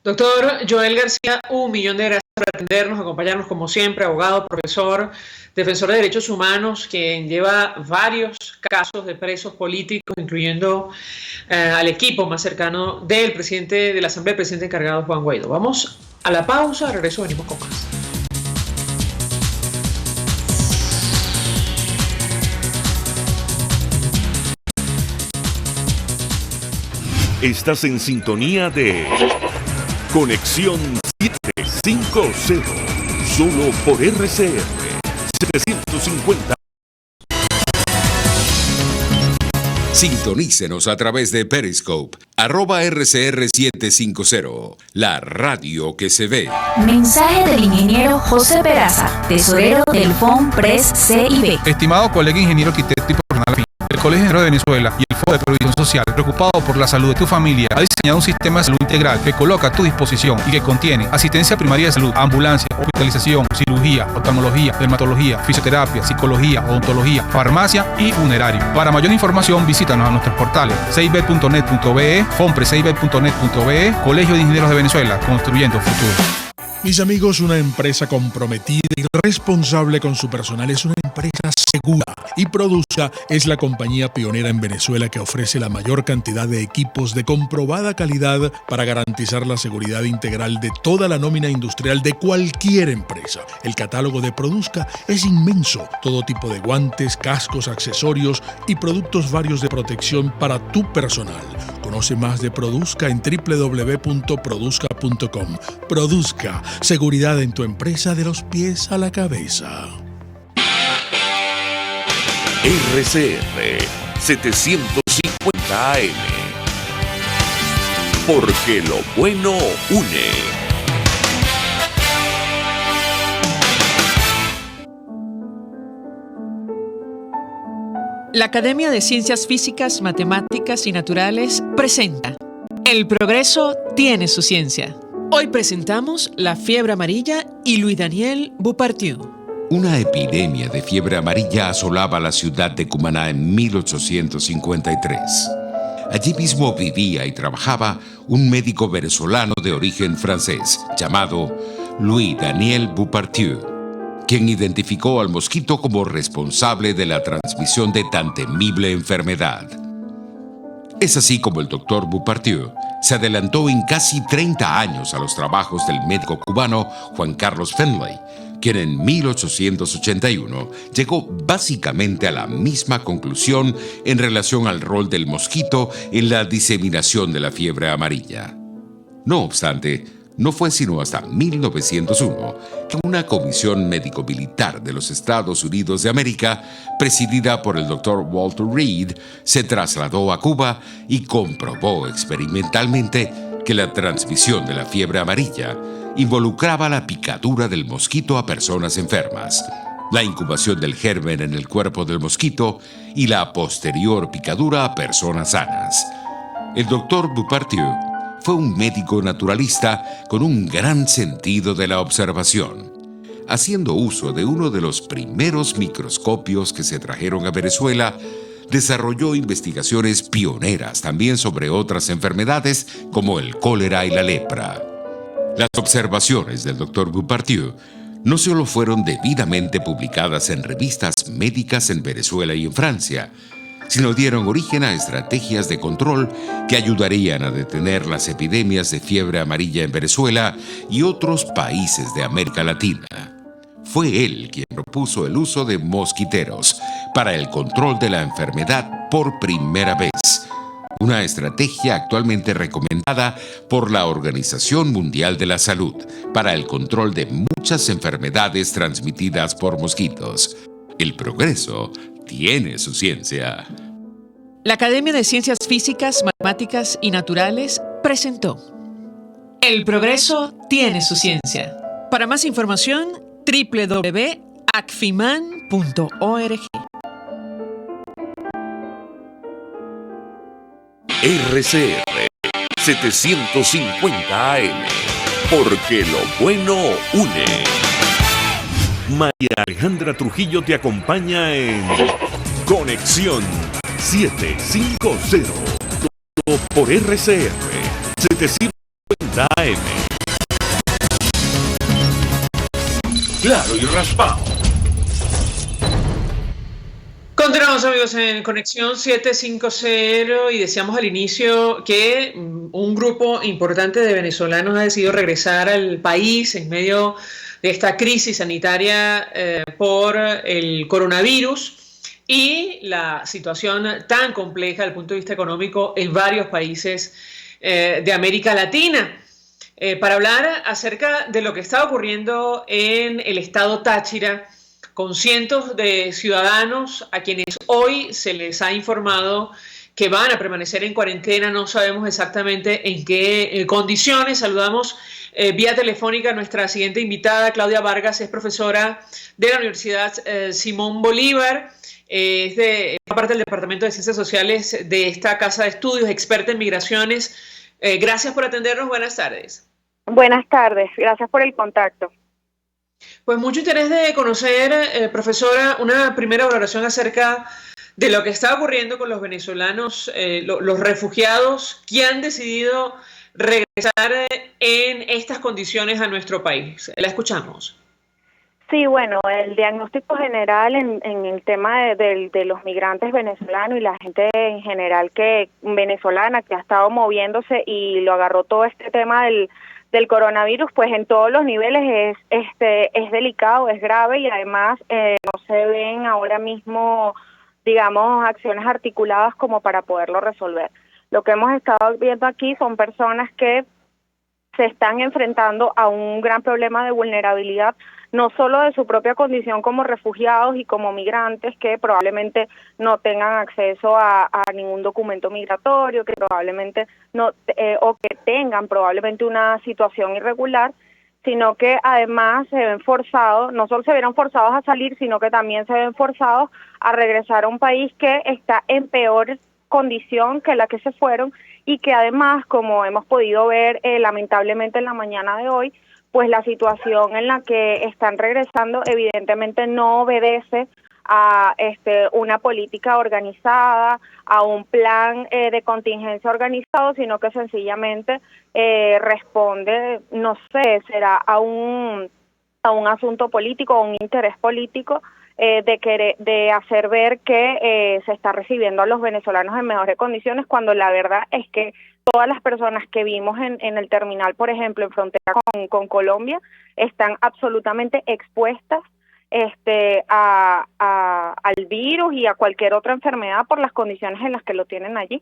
Doctor Joel García, 1.000.000 de gracias por atendernos, acompañarnos como siempre, abogado, profesor, defensor de derechos humanos, quien lleva varios casos de presos políticos, incluyendo al equipo más cercano del presidente de la Asamblea, el presidente encargado Juan Guaidó. Vamos a la pausa, regreso, venimos con más. Estás en sintonía de Conexión 750, solo por RCR 750. Sintonícenos a través de Periscope, @RCR750, la radio que se ve. Mensaje del ingeniero José Peraza, tesorero del FOMPRES CIB. Estimado colega ingeniero arquitecto y personal, el Colegio de Venezuela y el Fondo de Previsión Social, preocupado por la salud de tu familia, ha diseñado un sistema de salud integral que coloca a tu disposición y que contiene asistencia primaria de salud, ambulancia, hospitalización, cirugía, oftalmología, dermatología, fisioterapia, psicología, odontología, farmacia y funerario. Para mayor información, visítanos a nuestros portales cib.net.be, fomprescib.net.be, Colegio de Ingenieros de Venezuela, construyendo futuro. Mis amigos, una empresa comprometida y responsable con su personal es una empresa segura. Y Produzca es la compañía pionera en Venezuela que ofrece la mayor cantidad de equipos de comprobada calidad para garantizar la seguridad integral de toda la nómina industrial de cualquier empresa. El catálogo de Produzca es inmenso. Todo tipo de guantes, cascos, accesorios y productos varios de protección para tu personal. Conoce más de Produzca en www.produzca.com. Produzca, seguridad en tu empresa de los pies a la cabeza. RCR 750 AM. Porque lo bueno une. La Academia de Ciencias Físicas, Matemáticas y Naturales presenta El progreso tiene su ciencia. Hoy presentamos la fiebre amarilla y Louis Daniel Beaupartiu. Una epidemia de fiebre amarilla asolaba la ciudad de Cumaná en 1853. Allí mismo vivía y trabajaba un médico venezolano de origen francés llamado Louis Daniel Beaupartiu, quien identificó al mosquito como responsable de la transmisión de tan temible enfermedad. Es así como el doctor Beaupartiu se adelantó en casi 30 años a los trabajos del médico cubano Juan Carlos Finlay, quien en 1881 llegó básicamente a la misma conclusión en relación al rol del mosquito en la diseminación de la fiebre amarilla. No obstante, no fue sino hasta 1901 que una comisión médico-militar de los Estados Unidos de América, presidida por el Dr. Walter Reed, se trasladó a Cuba y comprobó experimentalmente que la transmisión de la fiebre amarilla involucraba la picadura del mosquito a personas enfermas, la incubación del germen en el cuerpo del mosquito y la posterior picadura a personas sanas. El Dr. Beaupartiu fue un médico naturalista con un gran sentido de la observación. Haciendo uso de uno de los primeros microscopios que se trajeron a Venezuela, desarrolló investigaciones pioneras también sobre otras enfermedades como el cólera y la lepra. Las observaciones del Dr. Beaupartiu no solo fueron debidamente publicadas en revistas médicas en Venezuela y en Francia, sino dieron origen a estrategias de control que ayudarían a detener las epidemias de fiebre amarilla en Venezuela y otros países de América Latina. Fue él quien propuso el uso de mosquiteros para el control de la enfermedad por primera vez, una estrategia actualmente recomendada por la Organización Mundial de la Salud para el control de muchas enfermedades transmitidas por mosquitos. El progreso tiene su ciencia. La Academia de Ciencias Físicas, Matemáticas y Naturales presentó El progreso tiene su ciencia. Para más información, www.acfiman.org. RCR 750 AM. Porque lo bueno une. María Alejandra Trujillo te acompaña en Conexión 750. Todo por RCR 750 AM. Claro y raspado. Continuamos, amigos, en Conexión 750 y decíamos al inicio que un grupo importante de venezolanos ha decidido regresar al país en medio de esta crisis sanitaria por el coronavirus y la situación tan compleja desde el punto de vista económico en varios países de América Latina. Para hablar acerca de lo que está ocurriendo en el estado Táchira, con cientos de ciudadanos a quienes hoy se les ha informado que van a permanecer en cuarentena, no sabemos exactamente en qué condiciones. Saludamos vía telefónica a nuestra siguiente invitada, Claudia Vargas, es profesora de la Universidad Simón Bolívar, es parte del Departamento de Ciencias Sociales de esta Casa de Estudios, experta en migraciones. Gracias por atendernos, buenas tardes. Buenas tardes, gracias por el contacto. Pues mucho interés de conocer, profesora, una primera valoración acerca de lo que está ocurriendo con los venezolanos, los refugiados que han decidido regresar en estas condiciones a nuestro país? La escuchamos. Sí, bueno, el diagnóstico general en el tema de los migrantes venezolanos y la gente en general venezolana que ha estado moviéndose y lo agarró todo este tema del coronavirus, pues en todos los niveles es delicado, es grave y además no se ven ahora mismo, digamos, acciones articuladas como para poderlo resolver. Lo que hemos estado viendo aquí son personas que se están enfrentando a un gran problema de vulnerabilidad, no solo de su propia condición como refugiados y como migrantes que probablemente no tengan acceso a ningún documento migratorio, que probablemente no o que tengan probablemente una situación irregular, sino que además se ven forzados, no solo se vieron forzados a salir, sino que también se ven forzados a regresar a un país que está en peor condición que la que se fueron y que además, como hemos podido ver lamentablemente en la mañana de hoy, pues la situación en la que están regresando evidentemente no obedece a una política organizada, a un plan de contingencia organizado, sino que sencillamente responde, no sé, será a un asunto político, a un interés político de hacer ver que se está recibiendo a los venezolanos en mejores condiciones, cuando la verdad es que todas las personas que vimos en el terminal, por ejemplo, en frontera con Colombia, están absolutamente expuestas al virus y a cualquier otra enfermedad por las condiciones en las que lo tienen allí.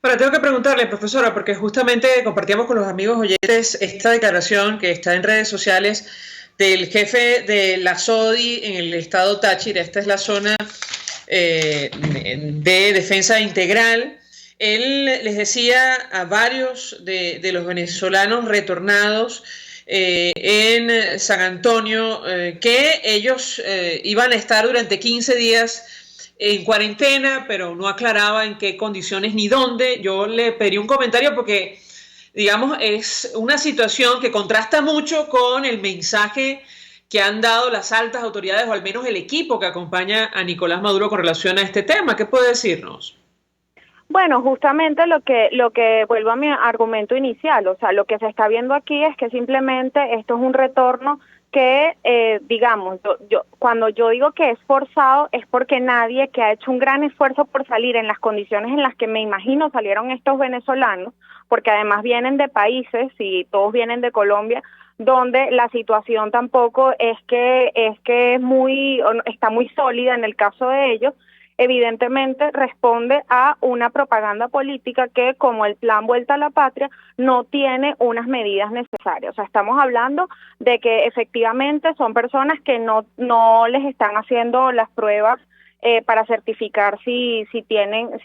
Ahora tengo que preguntarle, profesora, porque justamente compartíamos con los amigos oyentes esta declaración que está en redes sociales del jefe de la SODI en el estado Táchira. Esta es la zona de defensa integral. Él les decía a varios de los venezolanos retornados en San Antonio que ellos iban a estar durante 15 días en cuarentena, pero no aclaraba en qué condiciones ni dónde. Yo le pedí un comentario porque, digamos, es una situación que contrasta mucho con el mensaje que han dado las altas autoridades, o al menos el equipo que acompaña a Nicolás Maduro con relación a este tema. ¿Qué puede decirnos? Bueno, justamente lo que vuelvo a mi argumento inicial, o sea, lo que se está viendo aquí es que simplemente esto es un retorno que, digamos, cuando yo digo que es forzado es porque nadie que ha hecho un gran esfuerzo por salir en las condiciones en las que me imagino salieron estos venezolanos, porque además vienen de países y todos vienen de Colombia, donde la situación tampoco está muy sólida en el caso de ellos. Evidentemente responde a una propaganda política que, como el plan Vuelta a la Patria, no tiene unas medidas necesarias. O sea, estamos hablando de que efectivamente son personas que no les están haciendo las pruebas para certificar si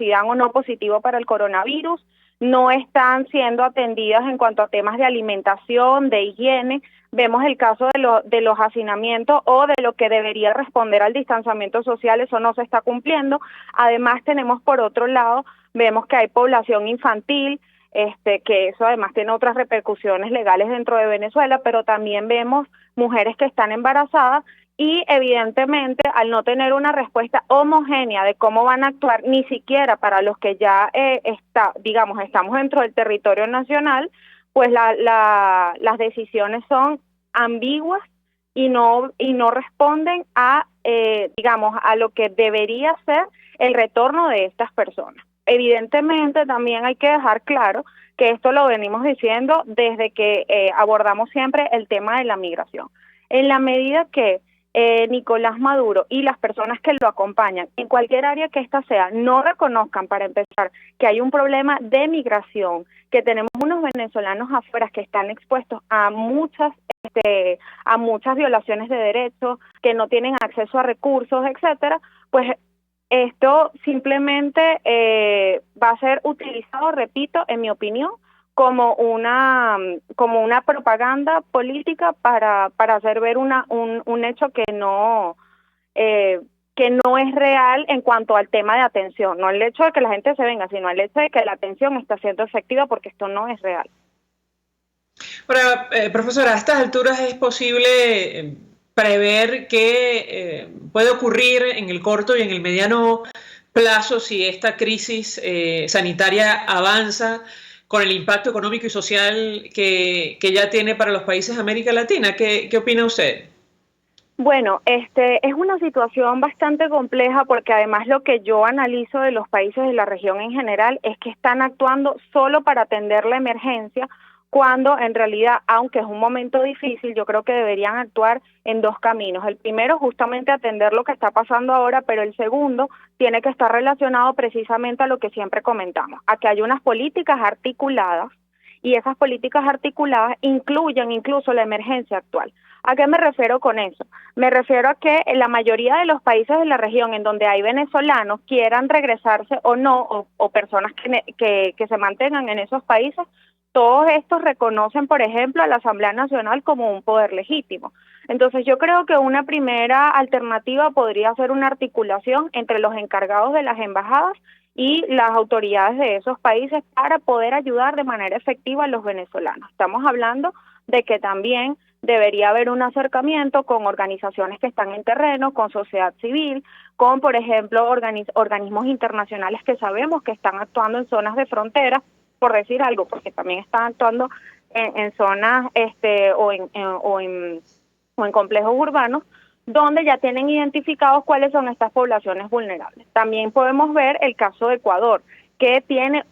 dan o no positivo para el coronavirus, no están siendo atendidas en cuanto a temas de alimentación, de higiene. Vemos el caso de los hacinamientos o de lo que debería responder al distanciamiento social, eso no se está cumpliendo. Además tenemos por otro lado, vemos que hay población infantil, que eso además tiene otras repercusiones legales dentro de Venezuela, pero también vemos mujeres que están embarazadas y evidentemente al no tener una respuesta homogénea de cómo van a actuar, ni siquiera para los que ya estamos dentro del territorio nacional, pues las decisiones son ambiguas y no responden a lo que debería ser el retorno de estas personas. Evidentemente también hay que dejar claro que esto lo venimos diciendo desde que abordamos siempre el tema de la migración. En la medida que Nicolás Maduro y las personas que lo acompañan, en cualquier área que ésta sea, no reconozcan, para empezar, que hay un problema de migración, que tenemos unos venezolanos afuera que están expuestos a muchas violaciones de derechos, que no tienen acceso a recursos, etcétera, pues esto simplemente va a ser utilizado, repito, en mi opinión, como una propaganda política para hacer ver un hecho que no es real en cuanto al tema de atención, no el hecho de que la gente se venga, sino el hecho de que la atención está siendo efectiva, porque esto no es real. Ahora, profesora, a estas alturas es posible prever qué puede ocurrir en el corto y en el mediano plazo si esta crisis sanitaria avanza con el impacto económico y social que ya tiene para los países de América Latina. ¿Qué opina usted? Bueno, es una situación bastante compleja porque además lo que yo analizo de los países de la región en general es que están actuando solo para atender la emergencia, cuando en realidad, aunque es un momento difícil, yo creo que deberían actuar en dos caminos. El primero, justamente atender lo que está pasando ahora, pero el segundo tiene que estar relacionado precisamente a lo que siempre comentamos, a que hay unas políticas articuladas, y esas políticas articuladas incluyen incluso la emergencia actual. ¿A qué me refiero con eso? Me refiero a que la mayoría de los países de la región en donde hay venezolanos quieran regresarse o no, o personas que se mantengan en esos países, todos estos reconocen, por ejemplo, a la Asamblea Nacional como un poder legítimo. Entonces yo creo que una primera alternativa podría ser una articulación entre los encargados de las embajadas y las autoridades de esos países para poder ayudar de manera efectiva a los venezolanos. Estamos hablando de que también debería haber un acercamiento con organizaciones que están en terreno, con sociedad civil, con, por ejemplo, organismos internacionales que sabemos que están actuando en zonas de frontera, por decir algo, porque también están actuando en zonas o en complejos urbanos, donde ya tienen identificados cuáles son estas poblaciones vulnerables. También podemos ver el caso de Ecuador, que tiene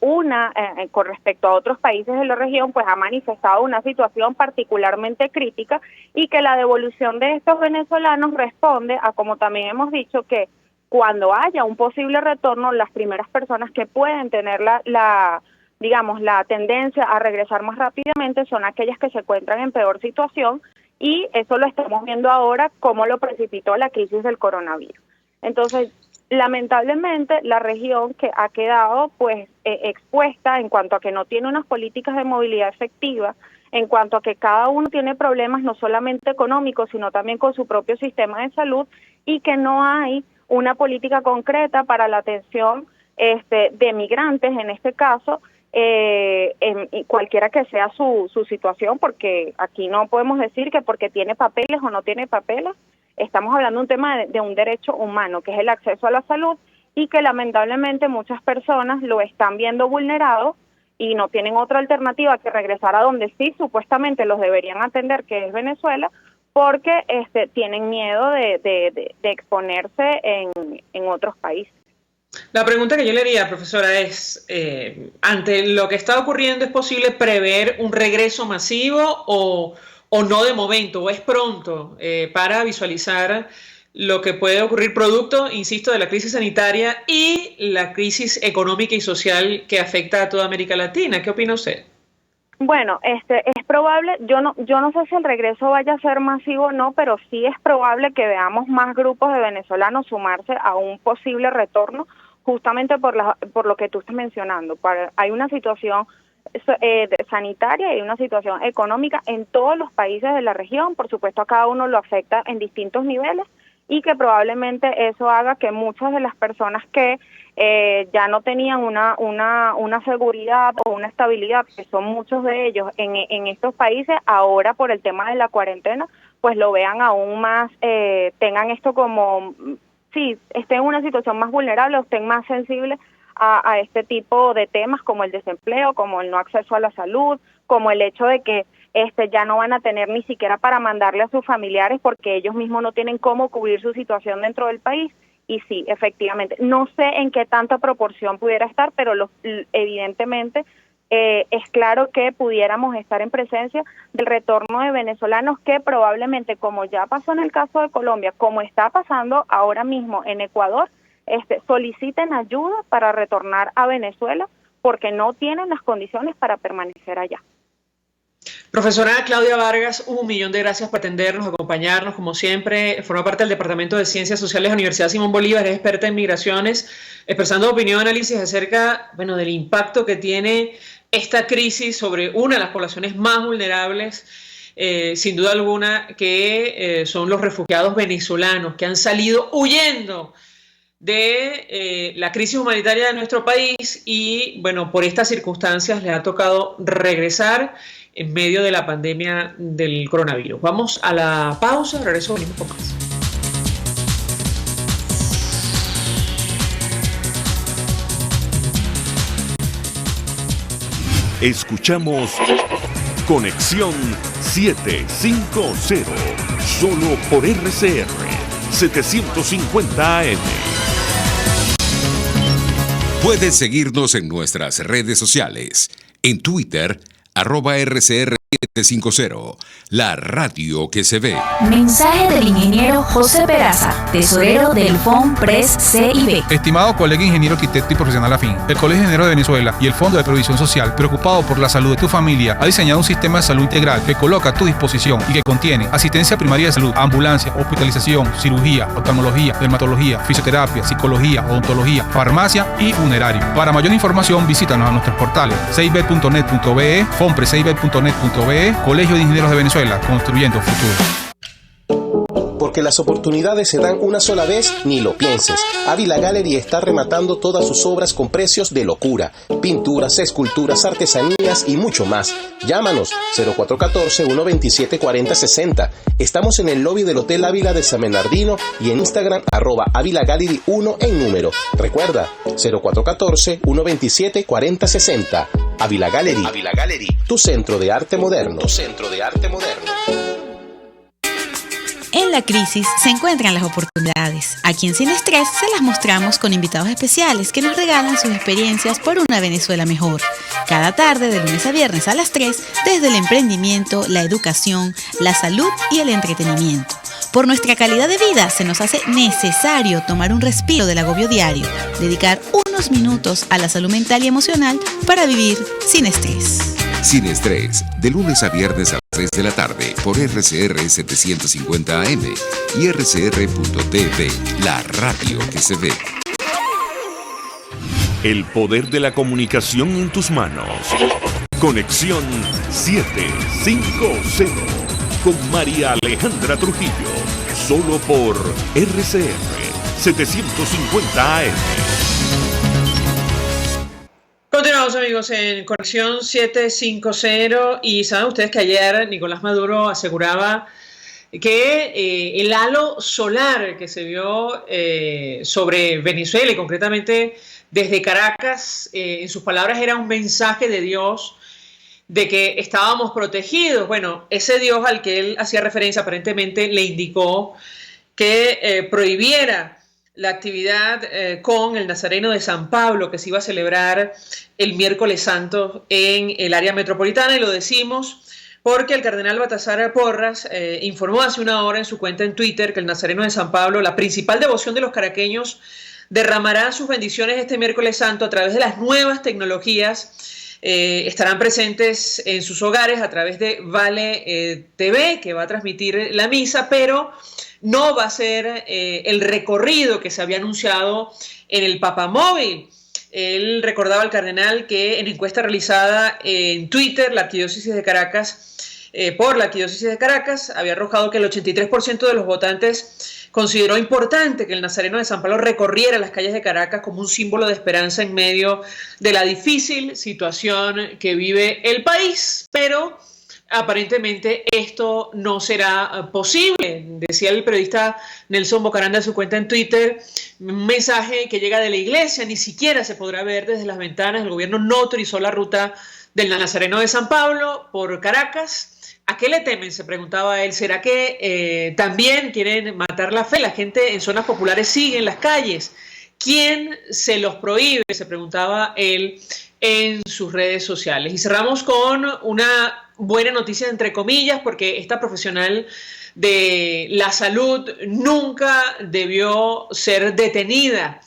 con respecto a otros países de la región, pues ha manifestado una situación particularmente crítica, y que la devolución de estos venezolanos responde a, como también hemos dicho, que cuando haya un posible retorno, las primeras personas que pueden tener la tendencia a regresar más rápidamente son aquellas que se encuentran en peor situación, y eso lo estamos viendo ahora como lo precipitó la crisis del coronavirus. Entonces, lamentablemente, la región que ha quedado pues expuesta en cuanto a que no tiene unas políticas de movilidad efectivas, en cuanto a que cada uno tiene problemas no solamente económicos, sino también con su propio sistema de salud, y que no hay una política concreta para la atención de migrantes, en este caso, cualquiera que sea su situación, porque aquí no podemos decir que porque tiene papeles o no tiene papeles. Estamos hablando de un tema de un derecho humano, que es el acceso a la salud, y que lamentablemente muchas personas lo están viendo vulnerado y no tienen otra alternativa que regresar a donde sí supuestamente los deberían atender, que es Venezuela, porque tienen miedo de exponerse en otros países. La pregunta que yo le haría, profesora, es, ante lo que está ocurriendo, ¿es posible prever un regreso masivo o no de momento, o es pronto para visualizar lo que puede ocurrir producto, insisto, de la crisis sanitaria y la crisis económica y social que afecta a toda América Latina? ¿Qué opina usted? Bueno, es probable, yo no sé si el regreso vaya a ser masivo o no, pero sí es probable que veamos más grupos de venezolanos sumarse a un posible retorno, justamente por lo que tú estás mencionando. Hay una situación sanitaria y una situación económica en todos los países de la región. Por supuesto, a cada uno lo afecta en distintos niveles, y que probablemente eso haga que muchas de las personas que ya no tenían una seguridad o una estabilidad, que son muchos de ellos en estos países, ahora por el tema de la cuarentena, pues lo vean aún más, tengan esto como, sí, estén en una situación más vulnerable o estén más sensibles a este tipo de temas, como el desempleo, como el no acceso a la salud, como el hecho de que ya no van a tener ni siquiera para mandarle a sus familiares porque ellos mismos no tienen cómo cubrir su situación dentro del país. Y sí, efectivamente, no sé en qué tanta proporción pudiera estar, pero evidentemente es claro que pudiéramos estar en presencia del retorno de venezolanos que probablemente, como ya pasó en el caso de Colombia, como está pasando ahora mismo en Ecuador, soliciten ayuda para retornar a Venezuela porque no tienen las condiciones para permanecer allá. Profesora Claudia Vargas, 1.000.000 de gracias por atendernos, acompañarnos, como siempre. Forma parte del Departamento de Ciencias Sociales de la Universidad Simón Bolívar, es experta en migraciones, expresando opinión y análisis acerca, del impacto que tiene esta crisis sobre una de las poblaciones más vulnerables, sin duda alguna, que son los refugiados venezolanos que han salido huyendo de la crisis humanitaria de nuestro país y, por estas circunstancias les ha tocado regresar en medio de la pandemia del coronavirus. Vamos a la pausa, regreso, venimos con más. Escuchamos Conexión 750, solo por RCR 750 AM. Puedes seguirnos en nuestras redes sociales. En Twitter, @RCR750, la radio que se ve. Mensaje del ingeniero José Peraza, tesorero del FOMPRES CIB. Estimado colega ingeniero arquitecto y profesional afín, el Colegio de Ingenieros de Venezuela y el Fondo de Previsión Social, preocupado por la salud de tu familia, ha diseñado un sistema de salud integral que coloca a tu disposición y que contiene asistencia primaria de salud, ambulancia, hospitalización, cirugía, oftalmología, dermatología, fisioterapia, psicología, odontología, farmacia y funerario. Para mayor información, visítanos a nuestros portales cib.net.be, FOMPRESCIB.net.be, Colegio de Ingenieros de Venezuela, construyendo futuro. Porque las oportunidades se dan una sola vez, ni lo pienses. Ávila Gallery está rematando todas sus obras con precios de locura. Pinturas, esculturas, artesanías y mucho más. Llámanos 0414-127-4060. Estamos en el lobby del Hotel Ávila de San Bernardino y en Instagram @Ávila Gallery 1 en número. Recuerda, 0414-127-4060. Ávila Gallery, tu centro de arte moderno. En la crisis se encuentran las oportunidades. Aquí en Sin Estrés se las mostramos con invitados especiales que nos regalan sus experiencias por una Venezuela mejor. Cada tarde, de lunes a viernes a las 3, desde el emprendimiento, la educación, la salud y el entretenimiento. Por nuestra calidad de vida se nos hace necesario tomar un respiro del agobio diario, dedicar unos minutos a la salud mental y emocional para vivir sin estrés. Sin Estrés, de lunes a viernes a las 3 de la tarde por RCR 750 AM y RCR.tv, la radio que se ve. El poder de la comunicación en tus manos. Conexión 750 con María Alejandra Trujillo, solo por RCR 750 AM. Continuamos, amigos, en Conexión 750, y saben ustedes que ayer Nicolás Maduro aseguraba que el halo solar que se vio sobre Venezuela y concretamente desde Caracas, en sus palabras era un mensaje de Dios de que estábamos protegidos. Bueno, ese Dios al que él hacía referencia aparentemente le indicó que prohibiera la actividad con el Nazareno de San Pablo que se iba a celebrar el miércoles santo en el área metropolitana, y lo decimos porque el cardenal Baltasar Porras informó hace una hora en su cuenta en Twitter que el Nazareno de San Pablo, la principal devoción de los caraqueños, derramará sus bendiciones este miércoles santo a través de las nuevas tecnologías. Estarán presentes en sus hogares a través de Vale TV, que va a transmitir la misa, pero no va a ser el recorrido que se había anunciado en el Papamóvil. Él recordaba al cardenal que en encuesta realizada en Twitter, la Arquidiócesis de Caracas, por la Arquidiócesis de Caracas, había arrojado que el 83% de los votantes consideró importante que el Nazareno de San Pablo recorriera las calles de Caracas como un símbolo de esperanza en medio de la difícil situación que vive el país, pero aparentemente esto no será posible. Decía el periodista Nelson Bocaranda en su cuenta en Twitter, un mensaje que llega de la iglesia, ni siquiera se podrá ver desde las ventanas. El gobierno no autorizó la ruta del Nazareno de San Pablo por Caracas. ¿A qué le temen?, se preguntaba él. ¿Será que también quieren matar la fe? La gente en zonas populares sigue en las calles. ¿Quién se los prohíbe?, se preguntaba él en sus redes sociales. Y cerramos con una buena noticia, entre comillas, porque esta profesional de la salud nunca debió ser detenida.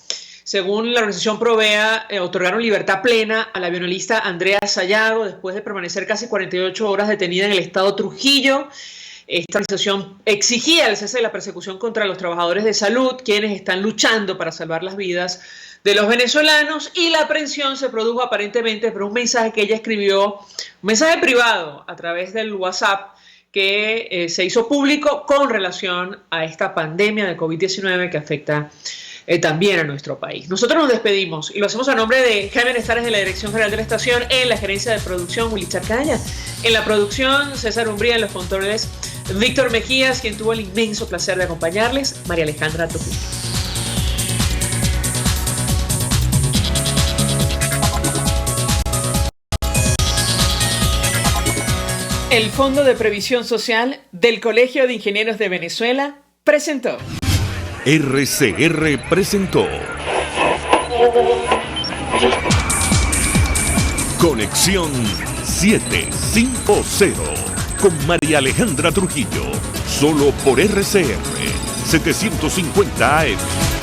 Según la organización Provea, otorgaron libertad plena a la violinista Andrea Sayago después de permanecer casi 48 horas detenida en el estado Trujillo. Esta organización exigía el cese de la persecución contra los trabajadores de salud, quienes están luchando para salvar las vidas de los venezolanos, y la aprehensión se produjo aparentemente por un mensaje que ella escribió, un mensaje privado a través del WhatsApp que se hizo público con relación a esta pandemia de COVID-19 que afecta también a nuestro país. Nosotros nos despedimos y lo hacemos a nombre de Jaime Nestares de la Dirección General de la Estación, en la gerencia de producción Willy Chacaya, en la producción César Umbría, en los controles Víctor Mejías, quien tuvo el inmenso placer de acompañarles, María Alejandra Trujillo. El Fondo de Previsión Social del Colegio de Ingenieros de Venezuela presentó. RCR presentó Conexión 750 con María Alejandra Trujillo, solo por RCR 750 AM.